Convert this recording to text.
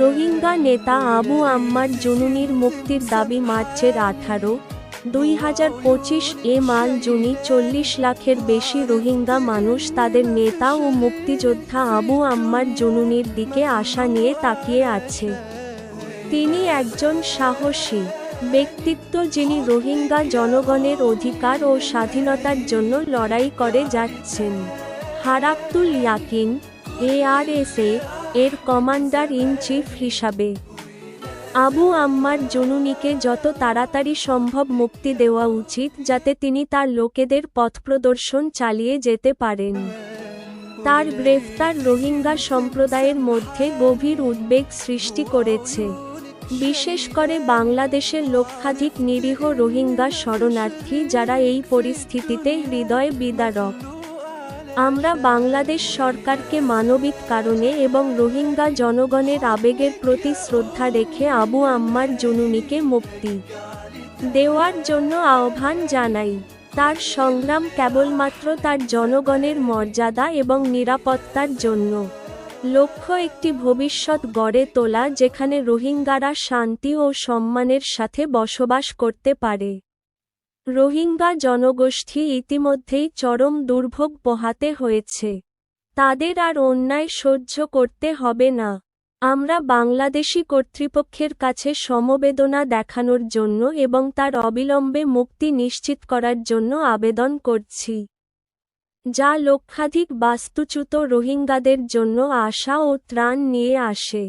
রোহিঙ্গা নেতা আবু আম্মার জুনুনির মুক্তির দাবি মার্চের 18, 2025 এ মাল জুনি 40 লাখের বেশি রোহিঙ্গা মানুষ তাদের নেতা ও মুক্তিযোদ্ধা আবু আম্মার জুনুনির দিকে আশা নিয়ে তাকিয়ে আছে। তিনি একজন সাহসী ব্যক্তিত্ব যিনি রোহিঙ্গা জনগণের অধিকার ও স্বাধীনতার জন্য লড়াই করে যাচ্ছেন। হারাক্তুল ইয়াকিন, ARSA এর কমান্ডার ইন চিফ হিসাবে আবু আম্মার জুনুনিকে যত তাড়াতাড়ি সম্ভব মুক্তি দেওয়া উচিত যাতে তিনি তার লোকেদের পথপ্রদর্শন চালিয়ে যেতে পারেন। তার গ্রেফতার রোহিঙ্গা সম্প্রদায়ের মধ্যে গভীর উদ্বেগ সৃষ্টি করেছে, বিশেষ করে বাংলাদেশের লক্ষাধিক নিরীহ রোহিঙ্গা শরণার্থী যারা এই পরিস্থিতিতে হৃদয় বিদারক। আমরা বাংলাদেশ সরকারকে মানবিক কারণে এবং রোহিঙ্গা জনগণের আবেগের প্রতি শ্রদ্ধা রেখে আবু আম্মার জুনুনিকে মুক্তি দেওয়ার জন্য আহ্বান জানাই। তার সংগ্রাম কেবলমাত্র তার জনগণের মর্যাদা এবং নিরাপত্তার জন্য। লক্ষ্য একটি ভবিষ্যৎ গড়ে তোলা যেখানে রোহিঙ্গারা শান্তি ও সম্মানের সাথে বসবাস করতে পারে। রোহিঙ্গা জনগোষ্ঠী ইতিমধ্যেই চরম দুর্ভোগ পোহাতে হয়েছে। তাদের আর অন্যায় সহ্য করতে হবে না। আমরা বাংলাদেশি কর্তৃপক্ষের কাছে সমবেদনা দেখানোর জন্য এবং তার অবিলম্বে মুক্তি নিশ্চিত করার জন্য আবেদন করছি, যা লক্ষাধিক বাস্তুচ্যুত রোহিঙ্গাদের জন্য আশা ও ত্রাণ নিয়ে আসে।